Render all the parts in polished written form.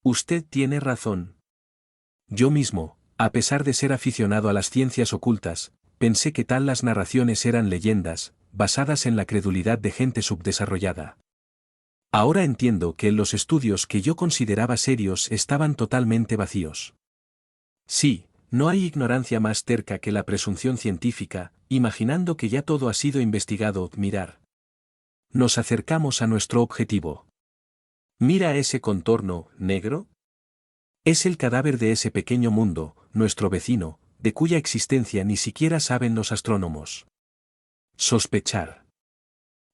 Usted tiene razón. Yo mismo, a pesar de ser aficionado a las ciencias ocultas, pensé que tal las narraciones eran leyendas, basadas en la credulidad de gente subdesarrollada. Ahora entiendo que los estudios que yo consideraba serios estaban totalmente vacíos. Sí, no hay ignorancia más terca que la presunción científica, imaginando que ya todo ha sido investigado. Mirar. Nos acercamos a nuestro objetivo. ¿Mira ese contorno negro? Es el cadáver de ese pequeño mundo, nuestro vecino, de cuya existencia ni siquiera saben los astrónomos. Sospechar.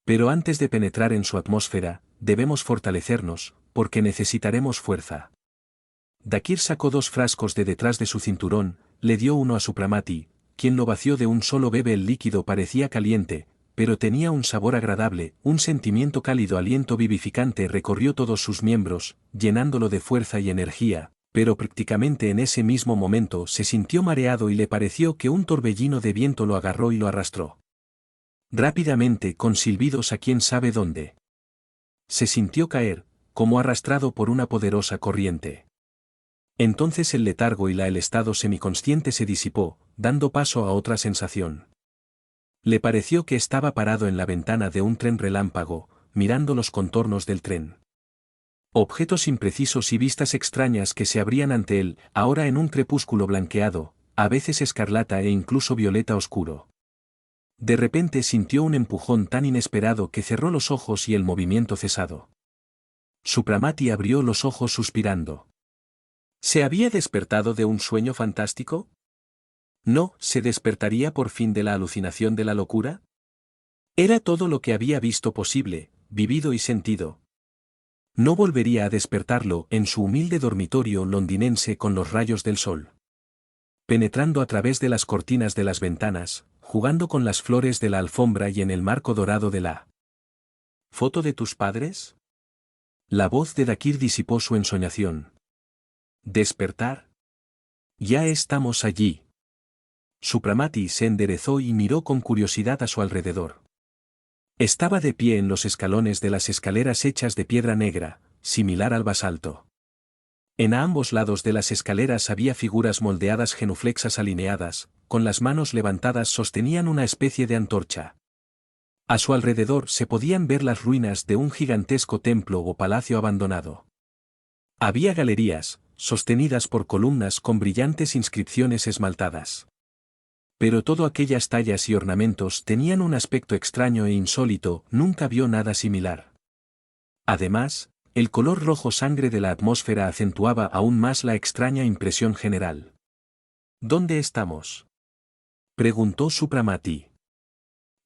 Pero antes de penetrar en su atmósfera, debemos fortalecernos, porque necesitaremos fuerza. Dakir sacó 2 frascos de detrás de su cinturón, le dio uno a Supramati, quien lo vació de un solo bebe. El líquido parecía caliente, pero tenía un sabor agradable, un sentimiento cálido, aliento vivificante recorrió todos sus miembros, llenándolo de fuerza y energía, pero prácticamente en ese mismo momento se sintió mareado y le pareció que un torbellino de viento lo agarró y lo arrastró. Rápidamente, con silbidos a quién sabe dónde. Se sintió caer, como arrastrado por una poderosa corriente. Entonces el letargo y el estado semiconsciente se disipó, dando paso a otra sensación. Le pareció que estaba parado en la ventana de un tren relámpago, mirando los contornos del tren. Objetos imprecisos y vistas extrañas que se abrían ante él, ahora en un crepúsculo blanqueado, a veces escarlata e incluso violeta oscuro. De repente sintió un empujón tan inesperado que cerró los ojos y el movimiento cesado. Supramati abrió los ojos suspirando. ¿Se había despertado de un sueño fantástico? ¿No se despertaría por fin de la alucinación de la locura? Era todo lo que había visto posible, vivido y sentido. No volvería a despertarlo en su humilde dormitorio londinense con los rayos del sol. Penetrando a través de las cortinas de las ventanas, jugando con las flores de la alfombra y en el marco dorado de la ¿foto de tus padres? La voz de Dakir disipó su ensoñación. ¿Despertar? Ya estamos allí. Supramati se enderezó y miró con curiosidad a su alrededor. Estaba de pie en los escalones de las escaleras hechas de piedra negra, similar al basalto. En ambos lados de las escaleras había figuras moldeadas genuflexas alineadas, con las manos levantadas sostenían una especie de antorcha. A su alrededor se podían ver las ruinas de un gigantesco templo o palacio abandonado. Había galerías, sostenidas por columnas con brillantes inscripciones esmaltadas. Pero todo aquellas tallas y ornamentos tenían un aspecto extraño e insólito, nunca vio nada similar. Además, el color rojo sangre de la atmósfera acentuaba aún más la extraña impresión general. ¿Dónde estamos?, preguntó Supramati.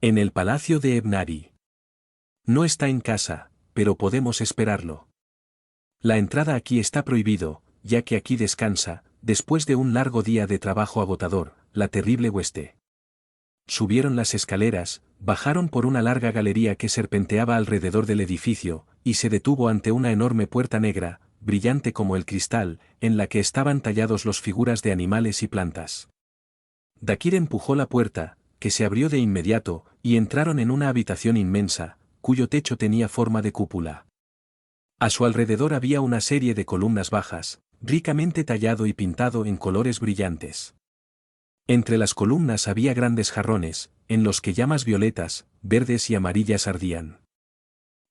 En el palacio de Ebnari. No está en casa, pero podemos esperarlo. La entrada aquí está prohibido, ya que aquí descansa, después de un largo día de trabajo agotador, la terrible hueste. Subieron las escaleras, bajaron por una larga galería que serpenteaba alrededor del edificio, y se detuvo ante una enorme puerta negra, brillante como el cristal, en la que estaban tallados los figuras de animales y plantas. Dakir empujó la puerta, que se abrió de inmediato, y entraron en una habitación inmensa, cuyo techo tenía forma de cúpula. A su alrededor había una serie de columnas bajas, ricamente tallado y pintado en colores brillantes. Entre las columnas había grandes jarrones, en los que llamas violetas, verdes y amarillas ardían.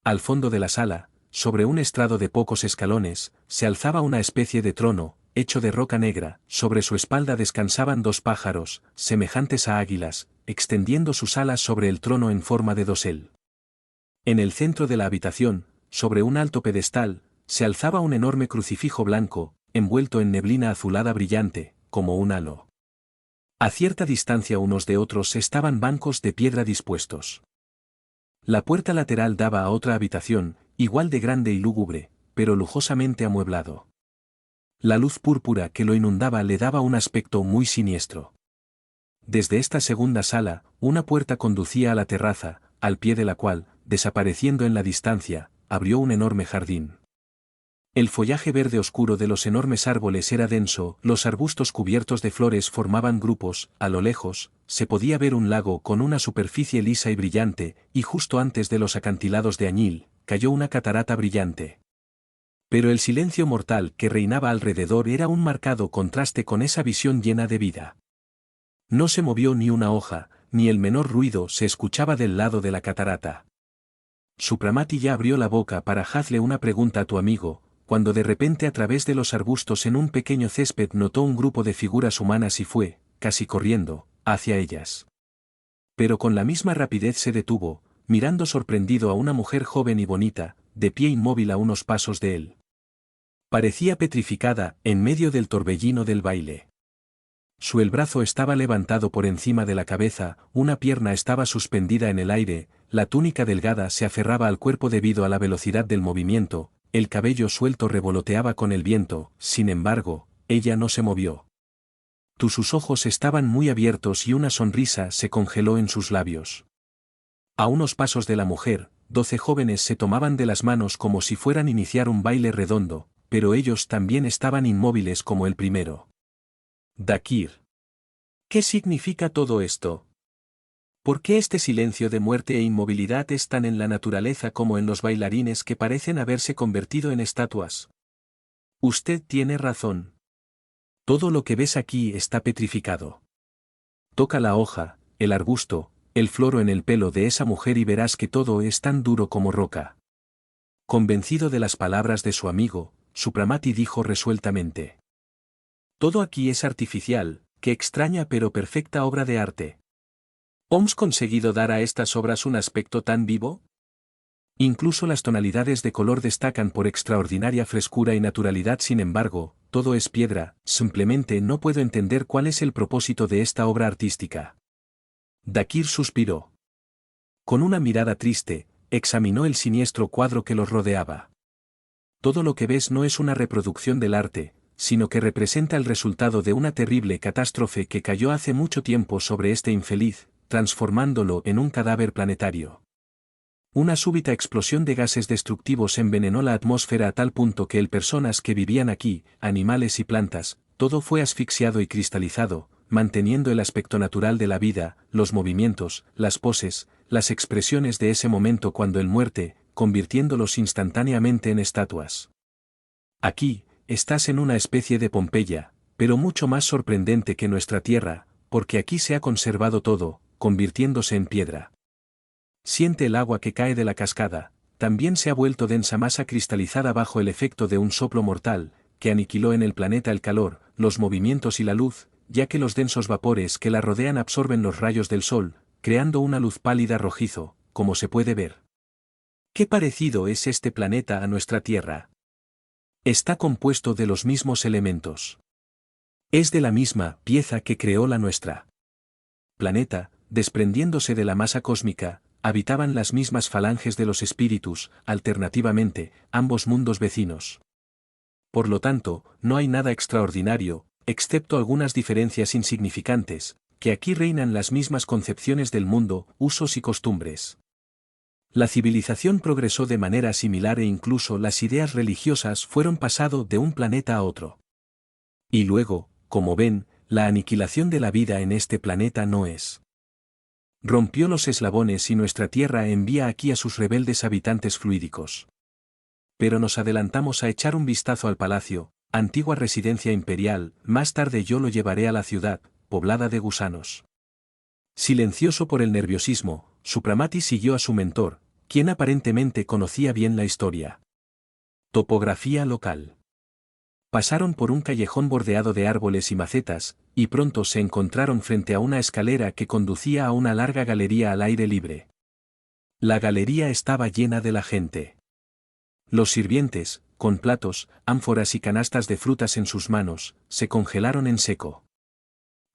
Al fondo de la sala, sobre un estrado de pocos escalones, se alzaba una especie de trono, hecho de roca negra, sobre su espalda descansaban 2 pájaros, semejantes a águilas, extendiendo sus alas sobre el trono en forma de dosel. En el centro de la habitación, sobre un alto pedestal, se alzaba un enorme crucifijo blanco, envuelto en neblina azulada brillante, como un halo. A cierta distancia unos de otros estaban bancos de piedra dispuestos. La puerta lateral daba a otra habitación, igual de grande y lúgubre, pero lujosamente amueblado. La luz púrpura que lo inundaba le daba un aspecto muy siniestro. Desde esta segunda sala, una puerta conducía a la terraza, al pie de la cual, desapareciendo en la distancia, abrió un enorme jardín. El follaje verde oscuro de los enormes árboles era denso, los arbustos cubiertos de flores formaban grupos, a lo lejos, se podía ver un lago con una superficie lisa y brillante, y justo antes de los acantilados de añil, cayó una catarata brillante. Pero el silencio mortal que reinaba alrededor era un marcado contraste con esa visión llena de vida. No se movió ni una hoja, ni el menor ruido se escuchaba del lado de la catarata. Supramati ya abrió la boca para hazle una pregunta a tu amigo, cuando de repente a través de los arbustos en un pequeño césped notó un grupo de figuras humanas y fue, casi corriendo, hacia ellas. Pero con la misma rapidez se detuvo, mirando sorprendido a una mujer joven y bonita, de pie inmóvil a unos pasos de él. Parecía petrificada, en medio del torbellino del baile. El brazo estaba levantado por encima de la cabeza, una pierna estaba suspendida en el aire, la túnica delgada se aferraba al cuerpo debido a la velocidad del movimiento, el cabello suelto revoloteaba con el viento, sin embargo, ella no se movió. Sus ojos estaban muy abiertos y una sonrisa se congeló en sus labios. A unos pasos de la mujer, 12 jóvenes se tomaban de las manos como si fueran a iniciar un baile redondo, pero ellos también estaban inmóviles como el primero. Dakir. ¿Qué significa todo esto? ¿Por qué este silencio de muerte e inmovilidad es tan en la naturaleza como en los bailarines que parecen haberse convertido en estatuas? Usted tiene razón. Todo lo que ves aquí está petrificado. Toca la hoja, el arbusto, el floro en el pelo de esa mujer y verás que todo es tan duro como roca. Convencido de las palabras de su amigo, Supramati dijo resueltamente. Todo aquí es artificial, qué extraña pero perfecta obra de arte. ¿Hemos conseguido dar a estas obras un aspecto tan vivo? Incluso las tonalidades de color destacan por extraordinaria frescura y naturalidad. Sin embargo, todo es piedra, simplemente no puedo entender cuál es el propósito de esta obra artística. Dakir suspiró. Con una mirada triste, examinó el siniestro cuadro que los rodeaba. Todo lo que ves no es una reproducción del arte, sino que representa el resultado de una terrible catástrofe que cayó hace mucho tiempo sobre este infeliz, transformándolo en un cadáver planetario. Una súbita explosión de gases destructivos envenenó la atmósfera a tal punto que personas que vivían aquí, animales y plantas, todo fue asfixiado y cristalizado, manteniendo el aspecto natural de la vida, los movimientos, las poses, las expresiones de ese momento cuando el muerte, convirtiéndolos instantáneamente en estatuas. Aquí, estás en una especie de Pompeya, pero mucho más sorprendente que nuestra Tierra, porque aquí se ha conservado todo, convirtiéndose en piedra. Siente el agua que cae de la cascada, también se ha vuelto densa masa cristalizada bajo el efecto de un soplo mortal, que aniquiló en el planeta el calor, los movimientos y la luz, ya que los densos vapores que la rodean absorben los rayos del sol, creando una luz pálida rojizo, como se puede ver. ¿Qué parecido es este planeta a nuestra Tierra? Está compuesto de los mismos elementos. Es de la misma pieza que creó la nuestra. Planeta, desprendiéndose de la masa cósmica, habitaban las mismas falanges de los espíritus, alternativamente, ambos mundos vecinos. Por lo tanto, no hay nada extraordinario, excepto algunas diferencias insignificantes, que aquí reinan las mismas concepciones del mundo, usos y costumbres. La civilización progresó de manera similar e incluso las ideas religiosas fueron pasado de un planeta a otro. Y luego, como ven, la aniquilación de la vida en este planeta no es. Rompió los eslabones y nuestra Tierra envía aquí a sus rebeldes habitantes fluídicos. Pero nos adelantamos a echar un vistazo al palacio, antigua residencia imperial, más tarde yo lo llevaré a la ciudad, poblada de gusanos. Silencioso por el nerviosismo, Supramati siguió a su mentor, quien aparentemente conocía bien la historia. Topografía local. Pasaron por un callejón bordeado de árboles y macetas, y pronto se encontraron frente a una escalera que conducía a una larga galería al aire libre. La galería estaba llena de la gente. Los sirvientes, con platos, ánforas y canastas de frutas en sus manos, se congelaron en seco.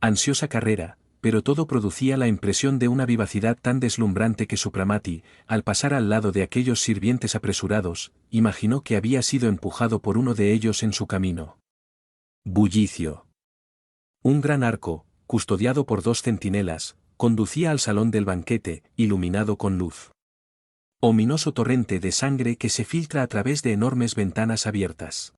Ansiosa carrera, pero todo producía la impresión de una vivacidad tan deslumbrante que Supramati, al pasar al lado de aquellos sirvientes apresurados, imaginó que había sido empujado por uno de ellos en su camino. Bullicio. Un gran arco, custodiado por 2 centinelas, conducía al salón del banquete, iluminado con luz. Ominoso torrente de sangre que se filtra a través de enormes ventanas abiertas.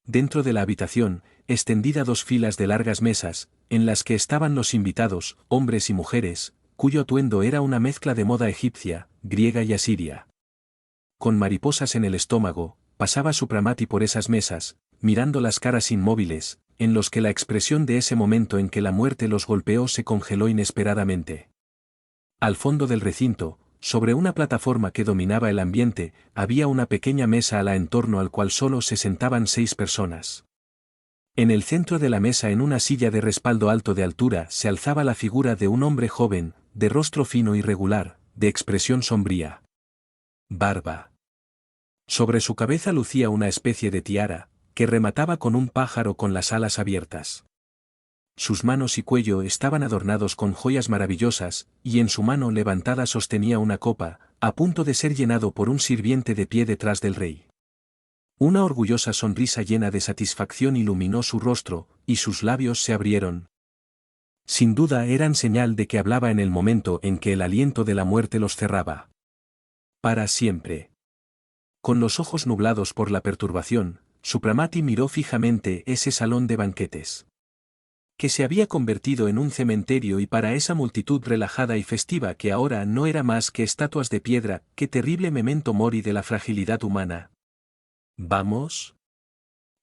Dentro de la habitación, extendida 2 filas de largas mesas, en las que estaban los invitados, hombres y mujeres, cuyo atuendo era una mezcla de moda egipcia, griega y asiria. Con mariposas en el estómago, pasaba Supramati por esas mesas, mirando las caras inmóviles, en los que la expresión de ese momento en que la muerte los golpeó se congeló inesperadamente. Al fondo del recinto, sobre una plataforma que dominaba el ambiente, había una pequeña mesa a la en torno al cual solo se sentaban 6 personas. En el centro de la mesa, en una silla de respaldo alto de altura, se alzaba la figura de un hombre joven, de rostro fino y regular, de expresión sombría. Barba. Sobre su cabeza lucía una especie de tiara, que remataba con un pájaro con las alas abiertas. Sus manos y cuello estaban adornados con joyas maravillosas, y en su mano levantada sostenía una copa, a punto de ser llenado por un sirviente de pie detrás del rey. Una orgullosa sonrisa llena de satisfacción iluminó su rostro, y sus labios se abrieron. Sin duda eran señal de que hablaba en el momento en que el aliento de la muerte los cerraba. Para siempre. Con los ojos nublados por la perturbación, Supramati miró fijamente ese salón de banquetes, que se había convertido en un cementerio, y para esa multitud relajada y festiva que ahora no era más que estatuas de piedra, qué terrible memento mori de la fragilidad humana. ¿Vamos?,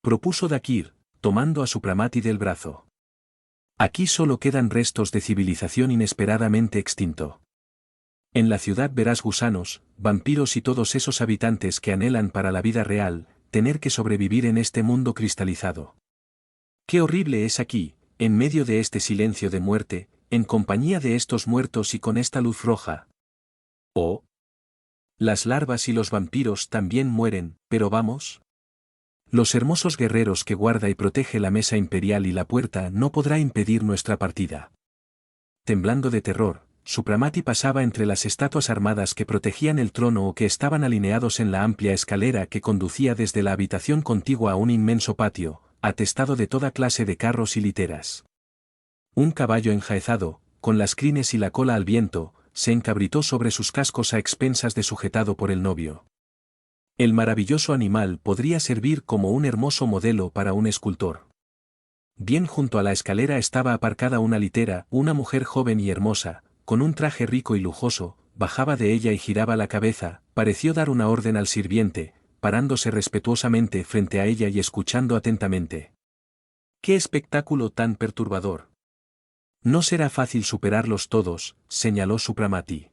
propuso Dakir, tomando a Supramati del brazo. Aquí solo quedan restos de civilización inesperadamente extinto. En la ciudad verás gusanos, vampiros y todos esos habitantes que anhelan para la vida real, tener que sobrevivir en este mundo cristalizado. Qué horrible es aquí, en medio de este silencio de muerte, en compañía de estos muertos y con esta luz roja. Oh. Las larvas y los vampiros también mueren, pero vamos. Los hermosos guerreros que guarda y protege la mesa imperial y la puerta no podrá impedir nuestra partida. Temblando de terror, Supramati pasaba entre las estatuas armadas que protegían el trono o que estaban alineados en la amplia escalera que conducía desde la habitación contigua a un inmenso patio, atestado de toda clase de carros y literas. Un caballo enjaezado, con las crines y la cola al viento, se encabritó sobre sus cascos a expensas de sujetado por el novio. El maravilloso animal podría servir como un hermoso modelo para un escultor. Bien junto a la escalera estaba aparcada una litera, una mujer joven y hermosa, con un traje rico y lujoso, bajaba de ella y giraba la cabeza, pareció dar una orden al sirviente, parándose respetuosamente frente a ella y escuchando atentamente. ¡Qué espectáculo tan perturbador! No será fácil superarlos todos, señaló Supramati.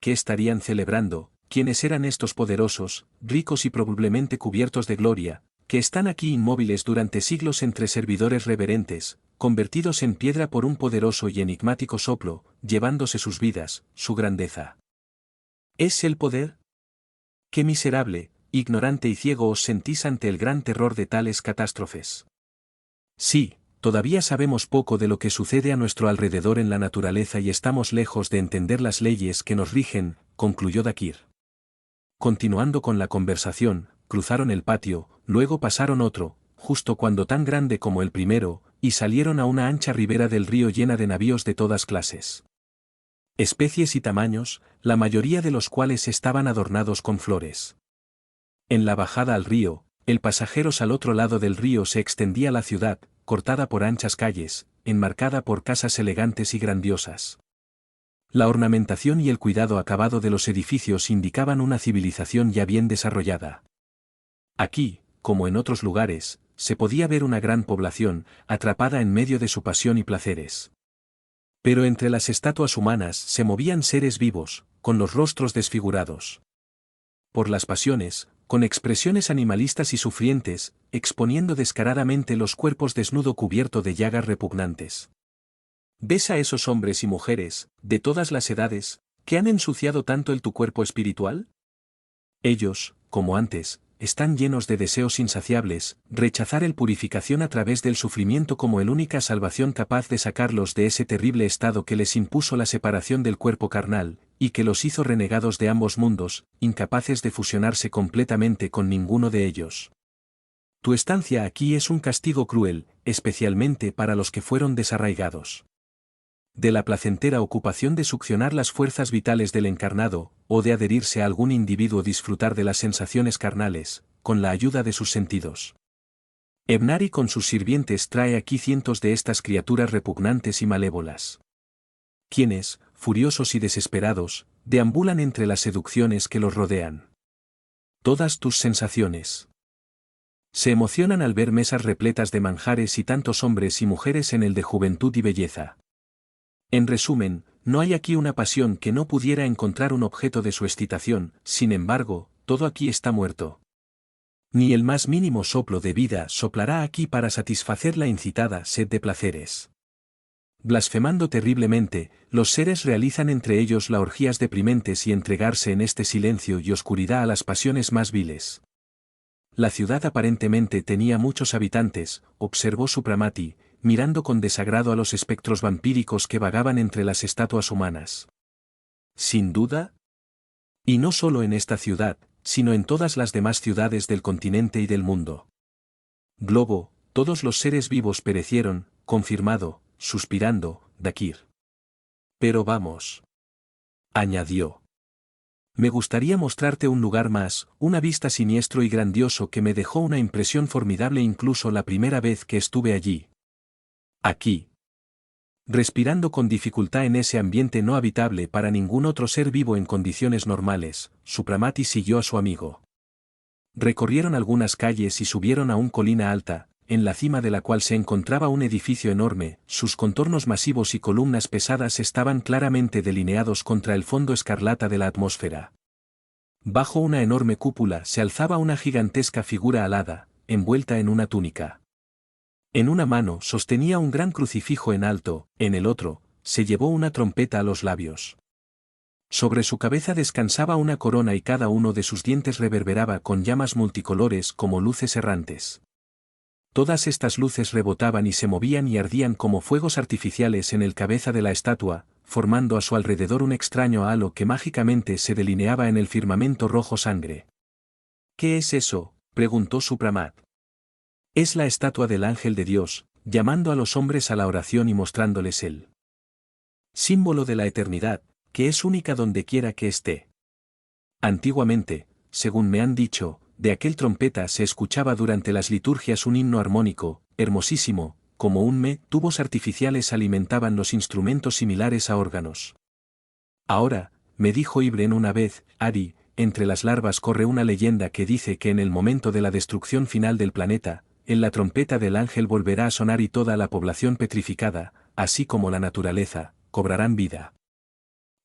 ¿Qué estarían celebrando? ¿Quiénes eran estos poderosos, ricos y probablemente cubiertos de gloria, que están aquí inmóviles durante siglos entre servidores reverentes, convertidos en piedra por un poderoso y enigmático soplo, llevándose sus vidas, su grandeza? ¿Es el poder? ¡Qué miserable, ignorante y ciego os sentís ante el gran terror de tales catástrofes! Sí, todavía sabemos poco de lo que sucede a nuestro alrededor en la naturaleza y estamos lejos de entender las leyes que nos rigen, concluyó Dakir. Continuando con la conversación, cruzaron el patio, luego pasaron otro, justo cuando tan grande como el primero, y salieron a una ancha ribera del río llena de navíos de todas clases, especies y tamaños, la mayoría de los cuales estaban adornados con flores. En la bajada al río, el pasajeros al otro lado del río se extendía la ciudad, cortada por anchas calles, enmarcada por casas elegantes y grandiosas. La ornamentación y el cuidado acabado de los edificios indicaban una civilización ya bien desarrollada. Aquí, como en otros lugares, se podía ver una gran población, atrapada en medio de su pasión y placeres. Pero entre las estatuas humanas se movían seres vivos, con los rostros desfigurados por las pasiones, con expresiones animalistas y sufrientes, exponiendo descaradamente los cuerpos desnudo cubierto de llagas repugnantes. ¿Ves a esos hombres y mujeres, de todas las edades, que han ensuciado tanto tu cuerpo espiritual? Ellos, como antes, están llenos de deseos insaciables, rechazar el purificación a través del sufrimiento como el única salvación capaz de sacarlos de ese terrible estado que les impuso la separación del cuerpo carnal, y que los hizo renegados de ambos mundos, incapaces de fusionarse completamente con ninguno de ellos. Tu estancia aquí es un castigo cruel, especialmente para los que fueron desarraigados de la placentera ocupación de succionar las fuerzas vitales del encarnado, o de adherirse a algún individuo disfrutar de las sensaciones carnales, con la ayuda de sus sentidos. Ebnari con sus sirvientes trae aquí cientos de estas criaturas repugnantes y malévolas, quienes, furiosos y desesperados, deambulan entre las seducciones que los rodean. Todas tus sensaciones se emocionan al ver mesas repletas de manjares y tantos hombres y mujeres en el de juventud y belleza. En resumen, no hay aquí una pasión que no pudiera encontrar un objeto de su excitación, sin embargo, todo aquí está muerto. Ni el más mínimo soplo de vida soplará aquí para satisfacer la incitada sed de placeres. Blasfemando terriblemente, los seres realizan entre ellos las orgías deprimentes y entregarse en este silencio y oscuridad a las pasiones más viles. La ciudad aparentemente tenía muchos habitantes, observó Supramati, mirando con desagrado a los espectros vampíricos que vagaban entre las estatuas humanas. Sin duda. Y no solo en esta ciudad, sino en todas las demás ciudades del continente y del mundo. Globo, todos los seres vivos perecieron, confirmado, suspirando, Dakir. Pero vamos. Añadió. Me gustaría mostrarte un lugar más, una vista siniestro y grandioso que me dejó una impresión formidable incluso la primera vez que estuve allí. Aquí. Respirando con dificultad en ese ambiente no habitable para ningún otro ser vivo en condiciones normales, Supramati siguió a su amigo. Recorrieron algunas calles y subieron a una colina alta, en la cima de la cual se encontraba un edificio enorme, sus contornos masivos y columnas pesadas estaban claramente delineados contra el fondo escarlata de la atmósfera. Bajo una enorme cúpula se alzaba una gigantesca figura alada, envuelta en una túnica. En una mano sostenía un gran crucifijo en alto, en el otro, se llevó una trompeta a los labios. Sobre su cabeza descansaba una corona y cada uno de sus dientes reverberaba con llamas multicolores como luces errantes. Todas estas luces rebotaban y se movían y ardían como fuegos artificiales en el cabeza de la estatua, formando a su alrededor un extraño halo que mágicamente se delineaba en el firmamento rojo sangre. ¿Qué es eso?, preguntó Supramat. Es la estatua del ángel de Dios, llamando a los hombres a la oración y mostrándoles el símbolo de la eternidad, que es única donde quiera que esté. Antiguamente, según me han dicho, de aquel trompeta se escuchaba durante las liturgias un himno armónico, hermosísimo, como tubos artificiales alimentaban los instrumentos similares a órganos. Ahora, me dijo Ibren una vez, Ari, entre las larvas corre una leyenda que dice que en el momento de la destrucción final del planeta, en la trompeta del ángel volverá a sonar y toda la población petrificada, así como la naturaleza, cobrarán vida.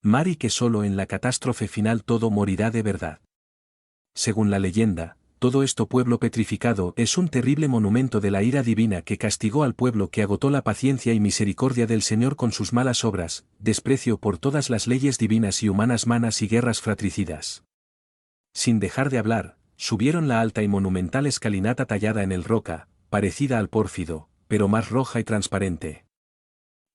Mari que solo en la catástrofe final todo morirá de verdad. Según la leyenda, todo esto pueblo petrificado es un terrible monumento de la ira divina que castigó al pueblo que agotó la paciencia y misericordia del Señor con sus malas obras, desprecio por todas las leyes divinas y humanas manas y guerras fratricidas. Sin dejar de hablar, subieron la alta y monumental escalinata tallada en el roca, parecida al pórfido, pero más roja y transparente.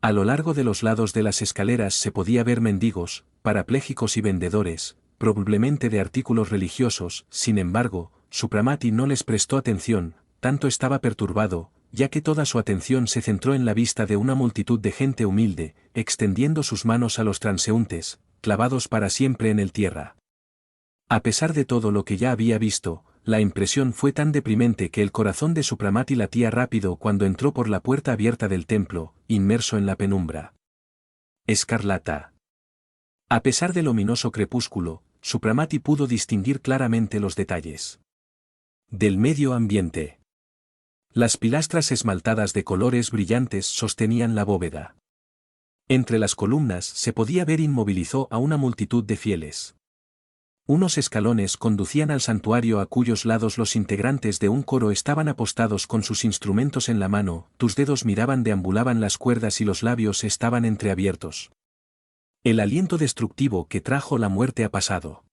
A lo largo de los lados de las escaleras se podía ver mendigos, parapléjicos y vendedores, probablemente de artículos religiosos. Sin embargo, Supramati no les prestó atención, tanto estaba perturbado, ya que toda su atención se centró en la vista de una multitud de gente humilde, extendiendo sus manos a los transeúntes, clavados para siempre en el tierra. A pesar de todo lo que ya había visto, la impresión fue tan deprimente que el corazón de Supramati latía rápido cuando entró por la puerta abierta del templo, inmerso en la penumbra. Escarlata. A pesar del ominoso crepúsculo, Supramati pudo distinguir claramente los detalles del medio ambiente. Las pilastras esmaltadas de colores brillantes sostenían la bóveda. Entre las columnas se podía ver inmovilizó a una multitud de fieles. Unos escalones conducían al santuario a cuyos lados los integrantes de un coro estaban apostados con sus instrumentos en la mano, tus dedos miraban deambulaban las cuerdas y los labios estaban entreabiertos. El aliento destructivo que trajo la muerte ha pasado.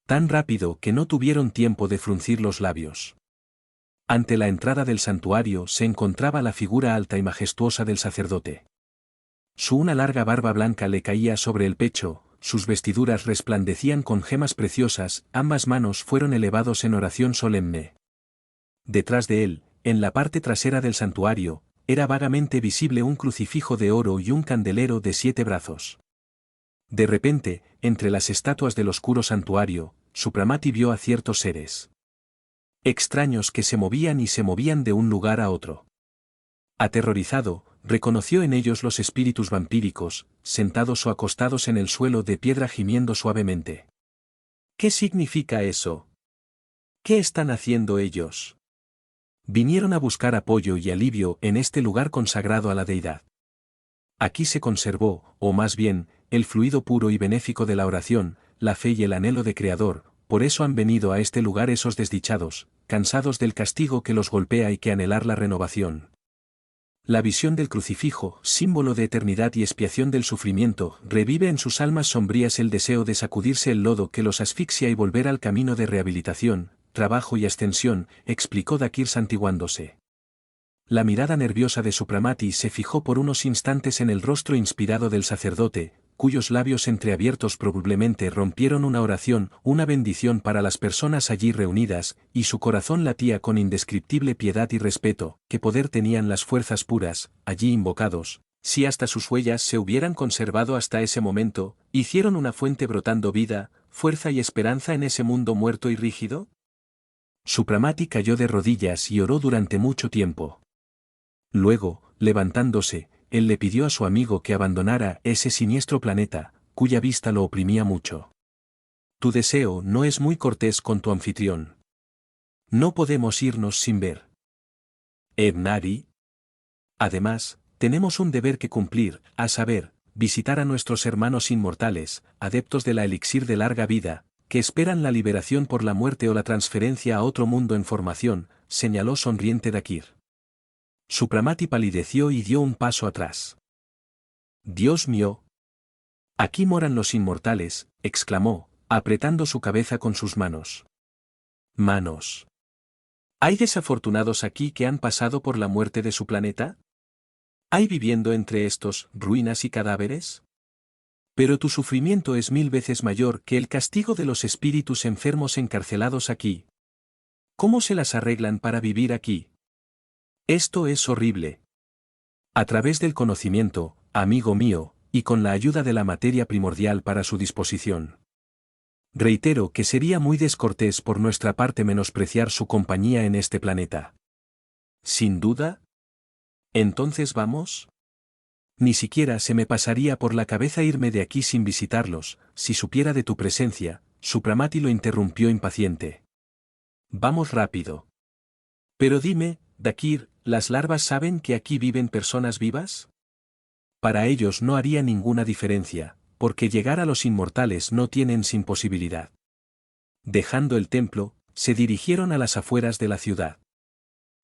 Tan rápido que no tuvieron tiempo de fruncir los labios. Ante la entrada del santuario se encontraba la figura alta y majestuosa del sacerdote. Una larga barba blanca le caía sobre el pecho, sus vestiduras resplandecían con gemas preciosas, ambas manos fueron elevados en oración solemne. Detrás de él, en la parte trasera del santuario, era vagamente visible un crucifijo de oro y un candelero de 7 brazos. De repente, entre las estatuas del oscuro santuario, Supramati vio a ciertos seres extraños que se movían y se movían de un lugar a otro. Aterrorizado, reconoció en ellos los espíritus vampíricos, sentados o acostados en el suelo de piedra gimiendo suavemente. ¿Qué significa eso? ¿Qué están haciendo ellos? Vinieron a buscar apoyo y alivio en este lugar consagrado a la deidad. Aquí se conservó, o más bien, el fluido puro y benéfico de la oración, la fe y el anhelo de Creador, por eso han venido a este lugar esos desdichados, cansados del castigo que los golpea y que anhelar la renovación. La visión del crucifijo, símbolo de eternidad y expiación del sufrimiento, revive en sus almas sombrías el deseo de sacudirse el lodo que los asfixia y volver al camino de rehabilitación, trabajo y ascensión, explicó Dakir santiguándose. La mirada nerviosa de Supramati se fijó por unos instantes en el rostro inspirado del sacerdote, cuyos labios entreabiertos probablemente rompieron una oración, una bendición para las personas allí reunidas, y su corazón latía con indescriptible piedad y respeto. ¿Qué poder tenían las fuerzas puras, allí invocados? Si hasta sus huellas se hubieran conservado hasta ese momento, ¿hicieron una fuente brotando vida, fuerza y esperanza en ese mundo muerto y rígido? Supramati cayó de rodillas y oró durante mucho tiempo. Luego, levantándose, él le pidió a su amigo que abandonara ese siniestro planeta, cuya vista lo oprimía mucho. Tu deseo no es muy cortés con tu anfitrión. No podemos irnos sin ver. Ebnari. Además, tenemos un deber que cumplir, a saber, visitar a nuestros hermanos inmortales, adeptos de la elixir de larga vida, que esperan la liberación por la muerte o la transferencia a otro mundo en formación, señaló sonriente Dakir. Supramati palideció y dio un paso atrás. Dios mío. Aquí moran los inmortales, exclamó, apretando su cabeza con sus manos. Manos. ¿Hay desafortunados aquí que han pasado por la muerte de su planeta? ¿Hay viviendo entre estos ruinas y cadáveres? Pero tu sufrimiento es 1000 veces mayor que el castigo de los espíritus enfermos encarcelados aquí. ¿Cómo se las arreglan para vivir aquí? Esto es horrible. A través del conocimiento, amigo mío, y con la ayuda de la materia primordial para su disposición. Reitero que sería muy descortés por nuestra parte menospreciar su compañía en este planeta. ¿Sin duda? ¿Entonces vamos? Ni siquiera se me pasaría por la cabeza irme de aquí sin visitarlos, si supiera de tu presencia. Supramati lo interrumpió impaciente. Vamos rápido. Pero dime, Dakir, ¿las larvas saben que aquí viven personas vivas? Para ellos no haría ninguna diferencia, porque llegar a los inmortales no tienen sin posibilidad. Dejando el templo, se dirigieron a las afueras de la ciudad.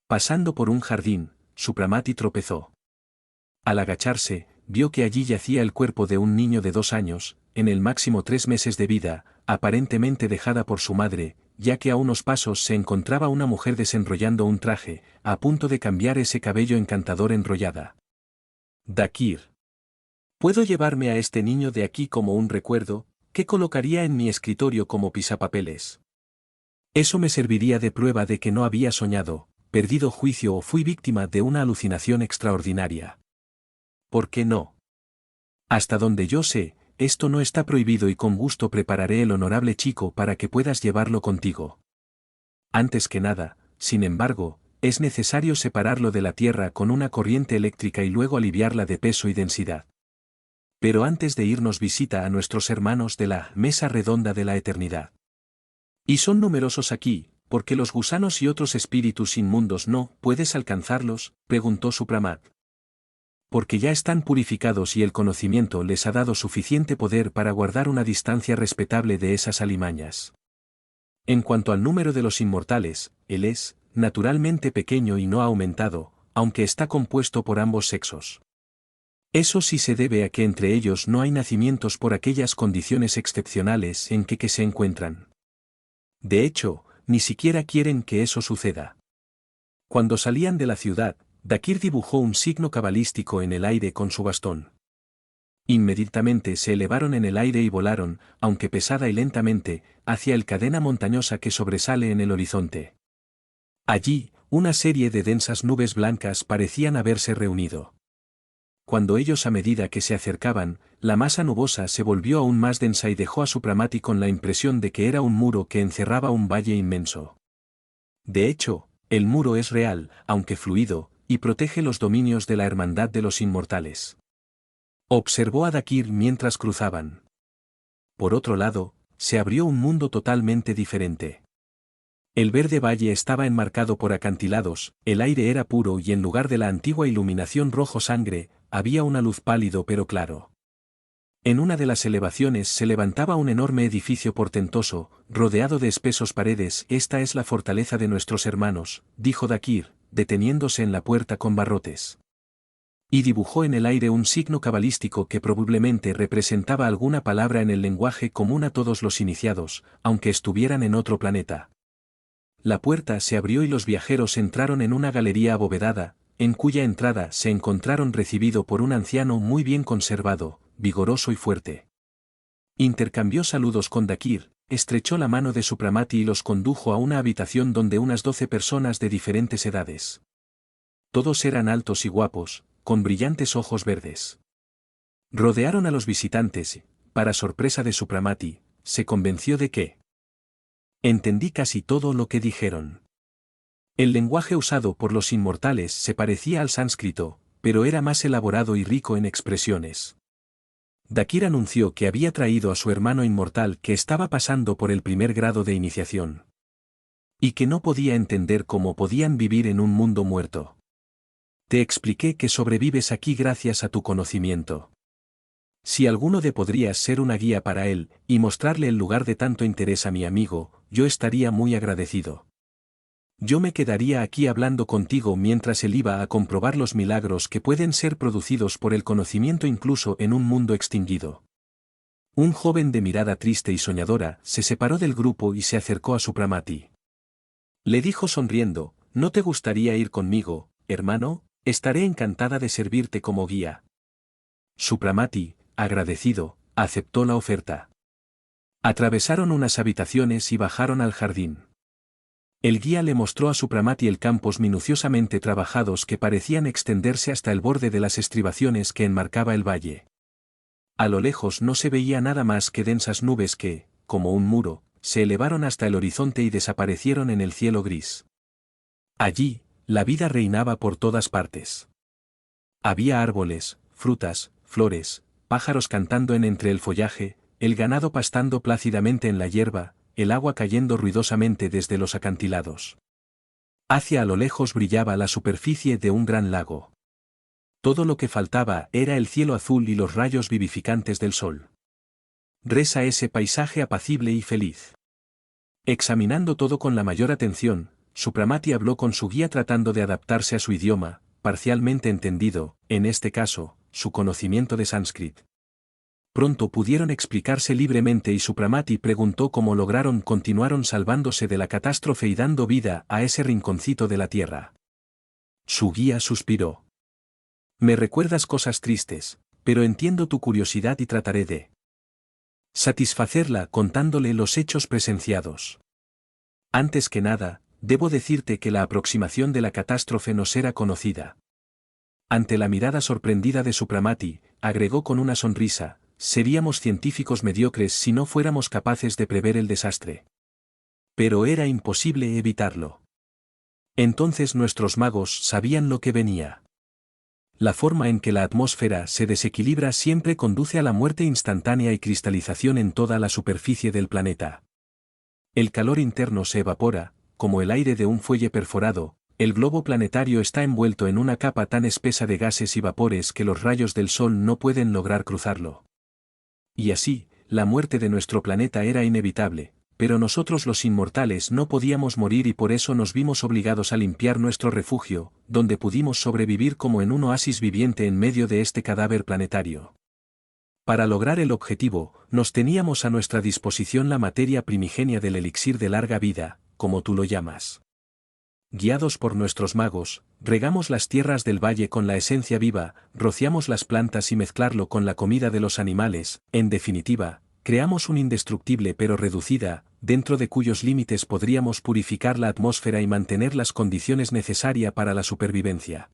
Pasando por un jardín, Supramati tropezó. Al agacharse, vio que allí yacía el cuerpo de un niño de 2 años, en el máximo 3 meses de vida, aparentemente dejada por su madre, ya que a unos pasos se encontraba una mujer desenrollando un traje, a punto de cambiar ese cabello encantador enrollada. Dakir. ¿Puedo llevarme a este niño de aquí como un recuerdo, que colocaría en mi escritorio como pisapapeles? Eso me serviría de prueba de que no había soñado, perdido juicio o fui víctima de una alucinación extraordinaria. ¿Por qué no? Hasta donde yo sé, esto no está prohibido y con gusto prepararé el honorable chico para que puedas llevarlo contigo. Antes que nada, sin embargo, es necesario separarlo de la tierra con una corriente eléctrica y luego aliviarla de peso y densidad. Pero antes de irnos visita a nuestros hermanos de la mesa redonda de la eternidad. Y son numerosos aquí, porque los gusanos y otros espíritus inmundos no puedes alcanzarlos, preguntó Supramat. Porque ya están purificados y el conocimiento les ha dado suficiente poder para guardar una distancia respetable de esas alimañas. En cuanto al número de los inmortales, él es, naturalmente pequeño y no ha aumentado, aunque está compuesto por ambos sexos. Eso sí se debe a que entre ellos no hay nacimientos por aquellas condiciones excepcionales en que se encuentran. De hecho, ni siquiera quieren que eso suceda. Cuando salían de la ciudad, Dakir dibujó un signo cabalístico en el aire con su bastón. Inmediatamente se elevaron en el aire y volaron, aunque pesada y lentamente, hacia el cadena montañosa que sobresale en el horizonte. Allí, una serie de densas nubes blancas parecían haberse reunido. Cuando ellos a medida que se acercaban, la masa nubosa se volvió aún más densa y dejó a Supramati con la impresión de que era un muro que encerraba un valle inmenso. De hecho, el muro es real, aunque fluido, y protege los dominios de la hermandad de los inmortales. Observó a Dakir mientras cruzaban. Por otro lado, se abrió un mundo totalmente diferente. El verde valle estaba enmarcado por acantilados, el aire era puro y en lugar de la antigua iluminación rojo sangre, había una luz pálido pero claro. En una de las elevaciones se levantaba un enorme edificio portentoso, rodeado de espesos paredes. Esta es la fortaleza de nuestros hermanos, dijo Dakir, deteniéndose en la puerta con barrotes. Y dibujó en el aire un signo cabalístico que probablemente representaba alguna palabra en el lenguaje común a todos los iniciados, aunque estuvieran en otro planeta. La puerta se abrió y los viajeros entraron en una galería abovedada, en cuya entrada se encontraron recibido por un anciano muy bien conservado, vigoroso y fuerte. Intercambió saludos con Dakir, estrechó la mano de Supramati y los condujo a una habitación donde unas 12 personas de diferentes edades. Todos eran altos y guapos, con brillantes ojos verdes. Rodearon a los visitantes y, para sorpresa de Supramati, se convenció de que entendí casi todo lo que dijeron. El lenguaje usado por los inmortales se parecía al sánscrito, pero era más elaborado y rico en expresiones. Dakir anunció que había traído a su hermano inmortal que estaba pasando por el primer grado de iniciación. Y que no podía entender cómo podían vivir en un mundo muerto. Te expliqué que sobrevives aquí gracias a tu conocimiento. Si alguno de podrías ser una guía para él, y mostrarle el lugar de tanto interés a mi amigo, yo estaría muy agradecido. Yo me quedaría aquí hablando contigo mientras él iba a comprobar los milagros que pueden ser producidos por el conocimiento incluso en un mundo extinguido. Un joven de mirada triste y soñadora se separó del grupo y se acercó a Supramati. Le dijo sonriendo, ¿no te gustaría ir conmigo, hermano? Estaré encantada de servirte como guía. Supramati, agradecido, aceptó la oferta. Atravesaron unas habitaciones y bajaron al jardín. El guía le mostró a Supramati el campos minuciosamente trabajados que parecían extenderse hasta el borde de las estribaciones que enmarcaba el valle. A lo lejos no se veía nada más que densas nubes que, como un muro, se elevaron hasta el horizonte y desaparecieron en el cielo gris. Allí, la vida reinaba por todas partes. Había árboles, frutas, flores, pájaros cantando entre el follaje, el ganado pastando plácidamente en la hierba, el agua cayendo ruidosamente desde los acantilados. Hacia a lo lejos brillaba la superficie de un gran lago. Todo lo que faltaba era el cielo azul y los rayos vivificantes del sol. Reza ese paisaje apacible y feliz. Examinando todo con la mayor atención, Supramati habló con su guía tratando de adaptarse a su idioma, parcialmente entendido, en este caso, su conocimiento de sánscrito. Pronto pudieron explicarse libremente y Supramati preguntó cómo continuaron salvándose de la catástrofe y dando vida a ese rinconcito de la tierra. Su guía suspiró. Me recuerdas cosas tristes, pero entiendo tu curiosidad y trataré de satisfacerla contándole los hechos presenciados. Antes que nada, debo decirte que la aproximación de la catástrofe nos era conocida. Ante la mirada sorprendida de Supramati, agregó con una sonrisa, seríamos científicos mediocres si no fuéramos capaces de prever el desastre. Pero era imposible evitarlo. Entonces nuestros magos sabían lo que venía. La forma en que la atmósfera se desequilibra siempre conduce a la muerte instantánea y cristalización en toda la superficie del planeta. El calor interno se evapora, como el aire de un fuelle perforado, el globo planetario está envuelto en una capa tan espesa de gases y vapores que los rayos del sol no pueden lograr cruzarlo. Y así, la muerte de nuestro planeta era inevitable, pero nosotros los inmortales no podíamos morir y por eso nos vimos obligados a limpiar nuestro refugio, donde pudimos sobrevivir como en un oasis viviente en medio de este cadáver planetario. Para lograr el objetivo, nos teníamos a nuestra disposición la materia primigenia del elixir de larga vida, como tú lo llamas. Guiados por nuestros magos, regamos las tierras del valle con la esencia viva, rociamos las plantas y mezclarlo con la comida de los animales, en definitiva, creamos un indestructible pero reducida, dentro de cuyos límites podríamos purificar la atmósfera y mantener las condiciones necesarias para la supervivencia.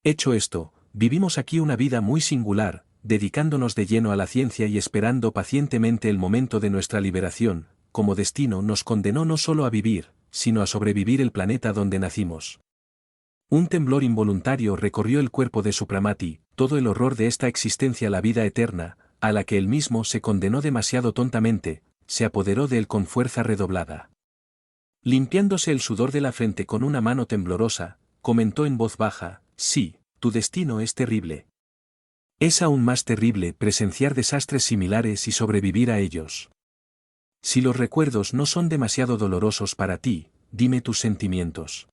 Hecho esto, vivimos aquí una vida muy singular, dedicándonos de lleno a la ciencia y esperando pacientemente el momento de nuestra liberación. Como destino nos condenó no solo a vivir, sino a sobrevivir el planeta donde nacimos. Un temblor involuntario recorrió el cuerpo de Supramati, todo el horror de esta existencia, la vida eterna, a la que él mismo se condenó demasiado tontamente, se apoderó de él con fuerza redoblada. Limpiándose el sudor de la frente con una mano temblorosa, comentó en voz baja: sí, tu destino es terrible. Es aún más terrible presenciar desastres similares y sobrevivir a ellos. Si los recuerdos no son demasiado dolorosos para ti, dime tus sentimientos.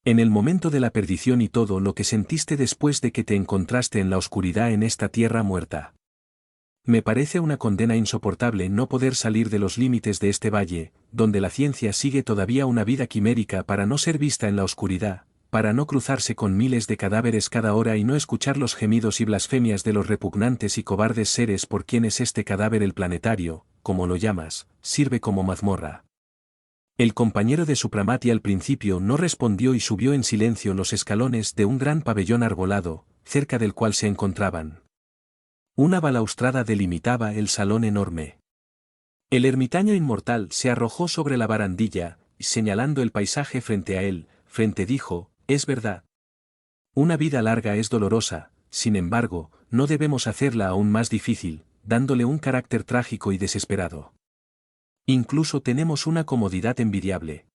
En el momento de la perdición y todo lo que sentiste después de que te encontraste en la oscuridad en esta tierra muerta. Me parece una condena insoportable no poder salir de los límites de este valle, donde la ciencia sigue todavía una vida quimérica para no ser vista en la oscuridad, para no cruzarse con miles de cadáveres cada hora y no escuchar los gemidos y blasfemias de los repugnantes y cobardes seres por quienes este cadáver, el planetario, como lo llamas, sirve como mazmorra. El compañero de Supramati al principio no respondió y subió en silencio los escalones de un gran pabellón arbolado, cerca del cual se encontraban. Una balaustrada delimitaba el salón enorme. El ermitaño inmortal se arrojó sobre la barandilla, y señalando el paisaje frente a él, dijo: es verdad. Una vida larga es dolorosa, sin embargo, no debemos hacerla aún más difícil, dándole un carácter trágico y desesperado. Incluso tenemos una comodidad envidiable.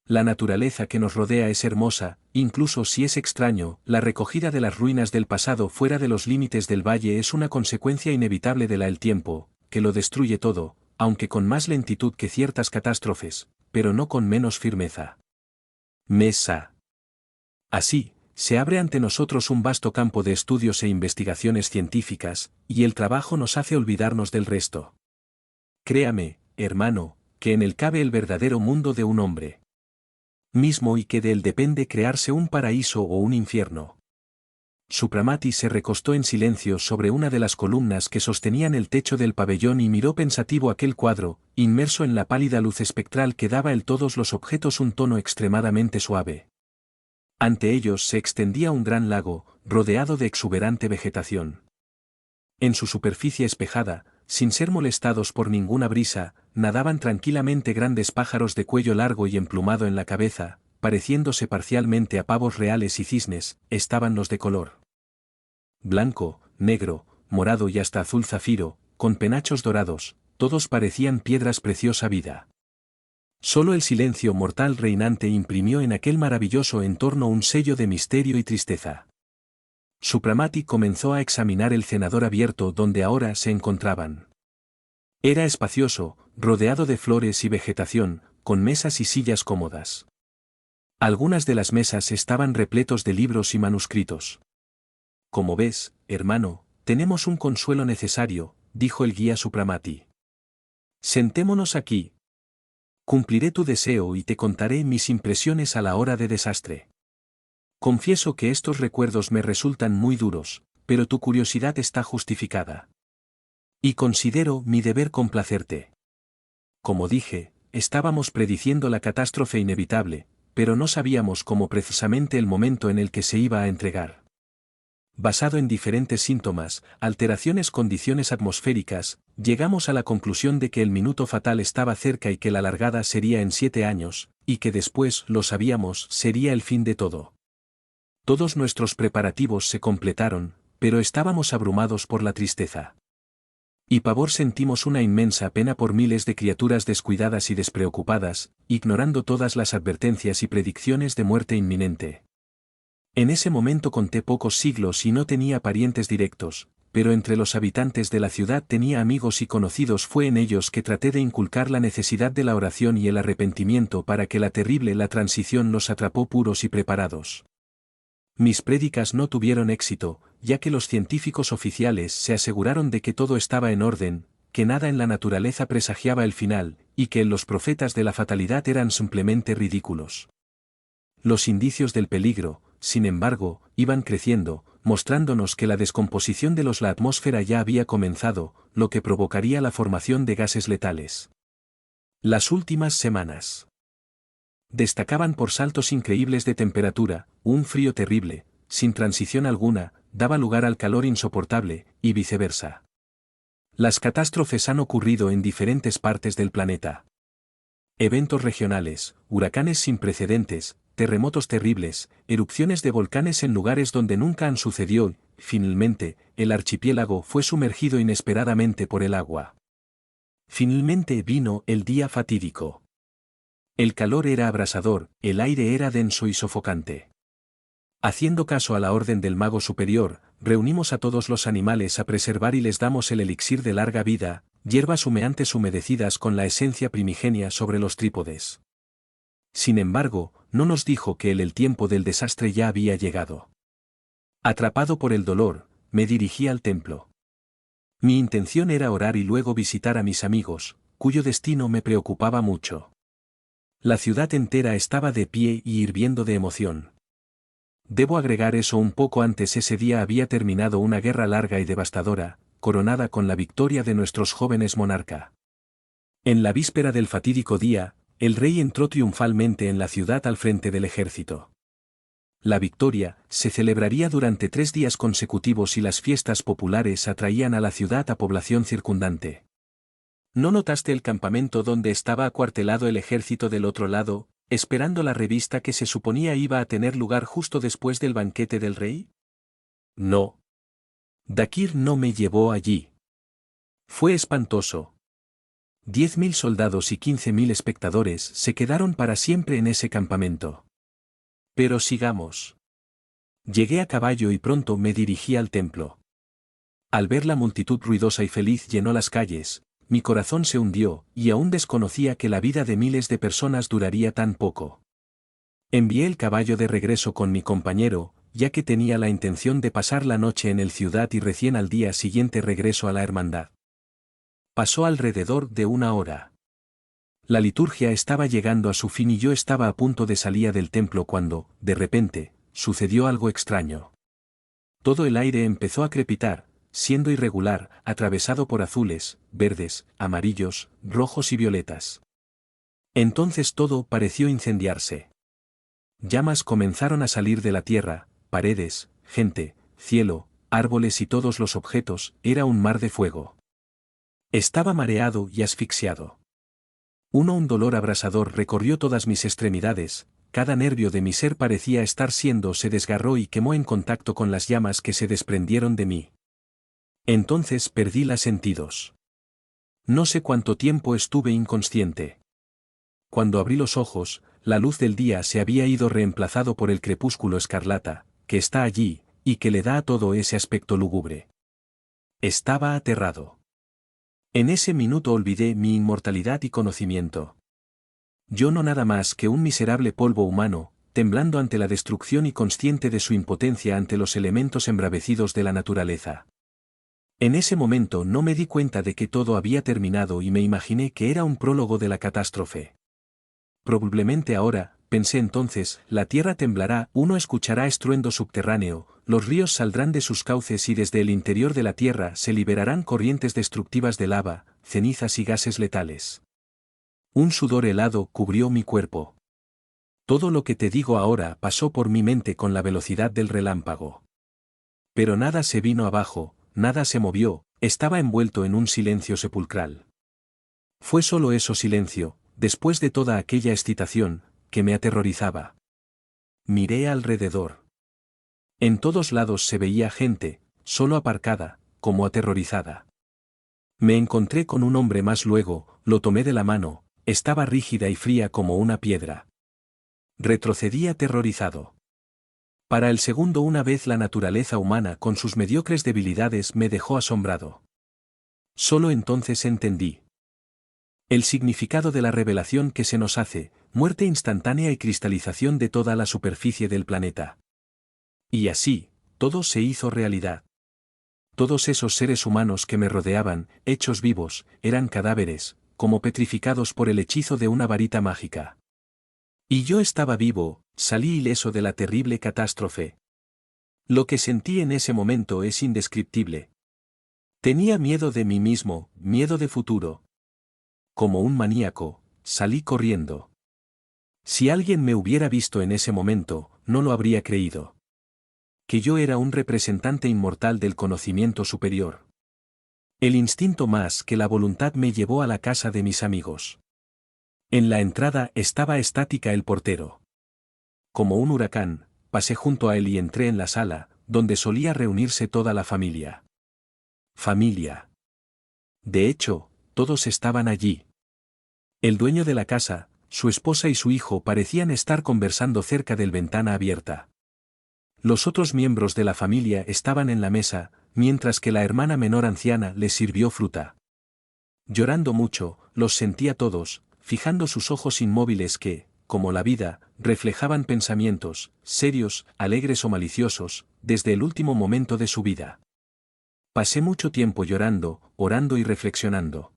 La naturaleza que nos rodea es hermosa, incluso si es extraño, la recogida de las ruinas del pasado fuera de los límites del valle es una consecuencia inevitable de el tiempo, que lo destruye todo, aunque con más lentitud que ciertas catástrofes, pero no con menos firmeza. Mesa. Así, se abre ante nosotros un vasto campo de estudios e investigaciones científicas, y el trabajo nos hace olvidarnos del resto. Créame, hermano, que en él cabe el verdadero mundo de un hombre mismo y que de él depende crearse un paraíso o un infierno. Supramati se recostó en silencio sobre una de las columnas que sostenían el techo del pabellón y miró pensativo aquel cuadro, inmerso en la pálida luz espectral que daba a todos los objetos un tono extremadamente suave. Ante ellos se extendía un gran lago, rodeado de exuberante vegetación. En su superficie espejada, sin ser molestados por ninguna brisa, nadaban tranquilamente grandes pájaros de cuello largo y emplumado en la cabeza, pareciéndose parcialmente a pavos reales y cisnes. Estaban los de color blanco, negro, morado y hasta azul zafiro, con penachos dorados, todos parecían piedras preciosa vida. Solo el silencio mortal reinante imprimió en aquel maravilloso entorno un sello de misterio y tristeza. Supramati comenzó a examinar el cenador abierto donde ahora se encontraban. Era espacioso, rodeado de flores y vegetación, con mesas y sillas cómodas. Algunas de las mesas estaban repletos de libros y manuscritos. Como ves, hermano, tenemos un consuelo necesario, dijo el guía Supramati. Sentémonos aquí. Cumpliré tu deseo y te contaré mis impresiones a la hora de desastre. Confieso que estos recuerdos me resultan muy duros, pero tu curiosidad está justificada. Y considero mi deber complacerte. Como dije, estábamos prediciendo la catástrofe inevitable, pero no sabíamos cómo precisamente el momento en el que se iba a entregar. Basado en diferentes síntomas, alteraciones, condiciones atmosféricas, llegamos a la conclusión de que el minuto fatal estaba cerca y que la largada sería en 7 años, y que después, lo sabíamos, sería el fin de todo. Todos nuestros preparativos se completaron, pero estábamos abrumados por la tristeza. Y pavor sentimos una inmensa pena por miles de criaturas descuidadas y despreocupadas, ignorando todas las advertencias y predicciones de muerte inminente. En ese momento conté pocos siglos y no tenía parientes directos, pero entre los habitantes de la ciudad tenía amigos y conocidos. Fue en ellos que traté de inculcar la necesidad de la oración y el arrepentimiento para que la transición los atrapó puros y preparados. Mis prédicas no tuvieron éxito, ya que los científicos oficiales se aseguraron de que todo estaba en orden, que nada en la naturaleza presagiaba el final, y que los profetas de la fatalidad eran simplemente ridículos. Los indicios del peligro, sin embargo, iban creciendo, mostrándonos que la descomposición de la atmósfera ya había comenzado, lo que provocaría la formación de gases letales. Las últimas semanas destacaban por saltos increíbles de temperatura, un frío terrible, sin transición alguna, daba lugar al calor insoportable, y viceversa. Las catástrofes han ocurrido en diferentes partes del planeta. Eventos regionales, huracanes sin precedentes, terremotos terribles, erupciones de volcanes en lugares donde nunca han sucedido. Finalmente, el archipiélago fue sumergido inesperadamente por el agua. Finalmente vino el día fatídico. El calor era abrasador, el aire era denso y sofocante. Haciendo caso a la orden del mago superior, reunimos a todos los animales a preservar y les damos el elixir de larga vida, hierbas humeantes humedecidas con la esencia primigenia sobre los trípodes. Sin embargo, no nos dijo que el tiempo del desastre ya había llegado. Atrapado por el dolor, me dirigí al templo. Mi intención era orar y luego visitar a mis amigos, cuyo destino me preocupaba mucho. La ciudad entera estaba de pie y hirviendo de emoción. Debo agregar eso un poco antes ese día había terminado una guerra larga y devastadora, coronada con la victoria de nuestros jóvenes monarca. En la víspera del fatídico día, el rey entró triunfalmente en la ciudad al frente del ejército. La victoria se celebraría durante 3 días consecutivos y las fiestas populares atraían a la ciudad a población circundante. ¿No notaste el campamento donde estaba acuartelado el ejército del otro lado, esperando la revista que se suponía iba a tener lugar justo después del banquete del rey? No. Dakir no me llevó allí. Fue espantoso. 10.000 soldados y 15.000 espectadores se quedaron para siempre en ese campamento. Pero sigamos. Llegué a caballo y pronto me dirigí al templo. Al ver la multitud ruidosa y feliz llenó las calles, mi corazón se hundió, y aún desconocía que la vida de miles de personas duraría tan poco. Envié el caballo de regreso con mi compañero, ya que tenía la intención de pasar la noche en el ciudad y recién al día siguiente regreso a la hermandad. Pasó alrededor de 1 hora. La liturgia estaba llegando a su fin y yo estaba a punto de salir del templo cuando, de repente, sucedió algo extraño. Todo el aire empezó a crepitar, siendo irregular, atravesado por azules, verdes, amarillos, rojos y violetas. Entonces todo pareció incendiarse. Llamas comenzaron a salir de la tierra, paredes, gente, cielo, árboles y todos los objetos, era un mar de fuego. Estaba mareado y asfixiado. Un dolor abrasador recorrió todas mis extremidades, cada nervio de mi ser parecía estar se desgarró y quemó en contacto con las llamas que se desprendieron de mí. Entonces perdí los sentidos. No sé cuánto tiempo estuve inconsciente. Cuando abrí los ojos, la luz del día se había ido reemplazado por el crepúsculo escarlata, que está allí, y que le da a todo ese aspecto lúgubre. Estaba aterrado. En ese minuto olvidé mi inmortalidad y conocimiento. Yo no nada más que un miserable polvo humano, temblando ante la destrucción y consciente de su impotencia ante los elementos embravecidos de la naturaleza. En ese momento no me di cuenta de que todo había terminado y me imaginé que era un prólogo de la catástrofe. Probablemente ahora, pensé entonces, la tierra temblará, uno escuchará estruendo subterráneo, los ríos saldrán de sus cauces y desde el interior de la tierra se liberarán corrientes destructivas de lava, cenizas y gases letales. Un sudor helado cubrió mi cuerpo. Todo lo que te digo ahora pasó por mi mente con la velocidad del relámpago. Pero nada se vino abajo, nada se movió, estaba envuelto en un silencio sepulcral. Fue solo eso silencio, después de toda aquella excitación, que me aterrorizaba. Miré alrededor. En todos lados se veía gente, solo aparcada, como aterrorizada. Me encontré con un hombre más luego, lo tomé de la mano, estaba rígida y fría como una piedra. Retrocedí aterrorizado. Para el segundo una vez la naturaleza humana con sus mediocres debilidades me dejó asombrado. Solo entonces entendí el significado de la revelación que se nos hace, muerte instantánea y cristalización de toda la superficie del planeta. Y así, todo se hizo realidad. Todos esos seres humanos que me rodeaban, hechos vivos, eran cadáveres, como petrificados por el hechizo de una varita mágica. Y yo estaba vivo, salí ileso de la terrible catástrofe. Lo que sentí en ese momento es indescriptible. Tenía miedo de mí mismo, miedo de futuro. Como un maníaco, salí corriendo. Si alguien me hubiera visto en ese momento, no lo habría creído. Que yo era un representante inmortal del conocimiento superior. El instinto más que la voluntad me llevó a la casa de mis amigos. En la entrada estaba estática el portero. Como un huracán, pasé junto a él y entré en la sala, donde solía reunirse toda la familia. Familia. De hecho, todos estaban allí. El dueño de la casa, su esposa y su hijo parecían estar conversando cerca del ventana abierta. Los otros miembros de la familia estaban en la mesa, mientras que la hermana menor anciana les sirvió fruta. Llorando mucho, los sentía todos, fijando sus ojos inmóviles que, como la vida, reflejaban pensamientos, serios, alegres o maliciosos, desde el último momento de su vida. Pasé mucho tiempo llorando, orando y reflexionando.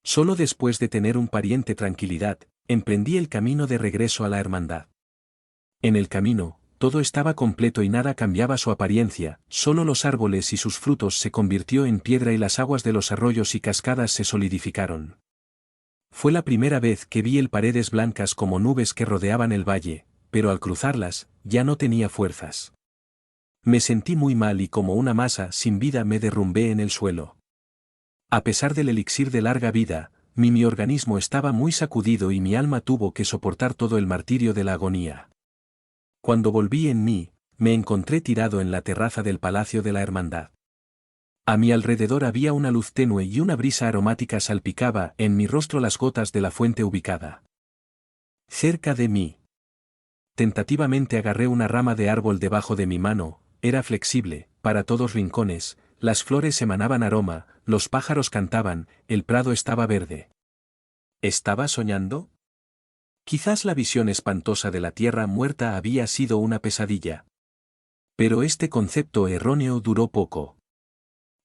Solo después de tener un pariente tranquilidad, emprendí el camino de regreso a la hermandad. En el camino, todo estaba completo y nada cambiaba su apariencia, solo los árboles y sus frutos se convirtió en piedra y las aguas de los arroyos y cascadas se solidificaron. Fue la primera vez que vi el paredes blancas como nubes que rodeaban el valle, pero al cruzarlas, ya no tenía fuerzas. Me sentí muy mal y como una masa sin vida me derrumbé en el suelo. A pesar del elixir de larga vida, mi organismo estaba muy sacudido y mi alma tuvo que soportar todo el martirio de la agonía. Cuando volví en mí, me encontré tirado en la terraza del Palacio de la Hermandad. A mi alrededor había una luz tenue y una brisa aromática salpicaba en mi rostro las gotas de la fuente ubicada cerca de mí. Tentativamente agarré una rama de árbol debajo de mi mano, era flexible, para todos rincones, las flores emanaban aroma, los pájaros cantaban, el prado estaba verde. ¿Estaba soñando? Quizás la visión espantosa de la tierra muerta había sido una pesadilla. Pero este concepto erróneo duró poco.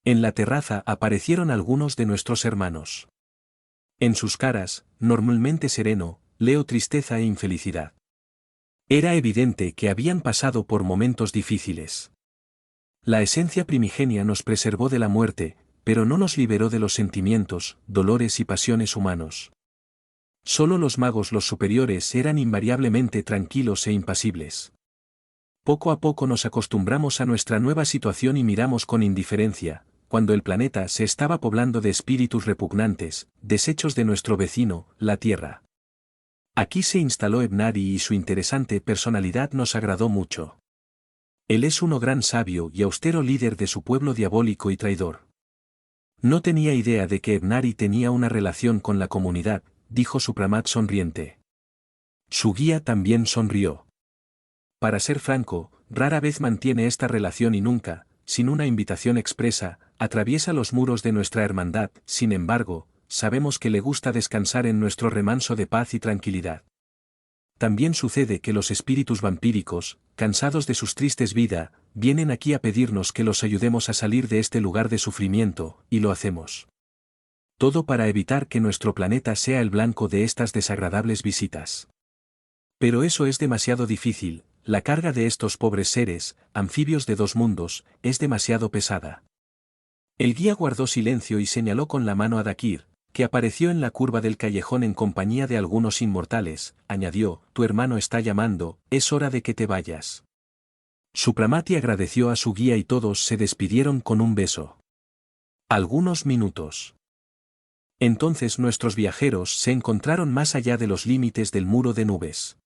En la terraza aparecieron algunos de nuestros hermanos. En sus caras, normalmente sereno, leo tristeza e infelicidad. Era evidente que habían pasado por momentos difíciles. La esencia primigenia nos preservó de la muerte, pero no nos liberó de los sentimientos, dolores y pasiones humanos. Solo los magos los superiores eran invariablemente tranquilos e impasibles. Poco a poco nos acostumbramos a nuestra nueva situación y miramos con indiferencia, cuando el planeta se estaba poblando de espíritus repugnantes, desechos de nuestro vecino, la Tierra. Aquí se instaló Ebnari y su interesante personalidad nos agradó mucho. Él es un gran sabio y austero líder de su pueblo diabólico y traidor. No tenía idea de que Ebnari tenía una relación con la comunidad, dijo Supramat sonriente. Su guía también sonrió. Para ser franco, rara vez mantiene esta relación y nunca, sin una invitación expresa, atraviesa los muros de nuestra hermandad, sin embargo, sabemos que le gusta descansar en nuestro remanso de paz y tranquilidad. También sucede que los espíritus vampíricos, cansados de sus tristes vidas, vienen aquí a pedirnos que los ayudemos a salir de este lugar de sufrimiento, y lo hacemos. Todo para evitar que nuestro planeta sea el blanco de estas desagradables visitas. Pero eso es demasiado difícil, la carga de estos pobres seres, anfibios de dos mundos, es demasiado pesada. El guía guardó silencio y señaló con la mano a Dakir, que apareció en la curva del callejón en compañía de algunos inmortales, añadió, tu hermano está llamando, es hora de que te vayas. Supramati agradeció a su guía y todos se despidieron con un beso. Algunos minutos. Entonces nuestros viajeros se encontraron más allá de los límites del muro de nubes.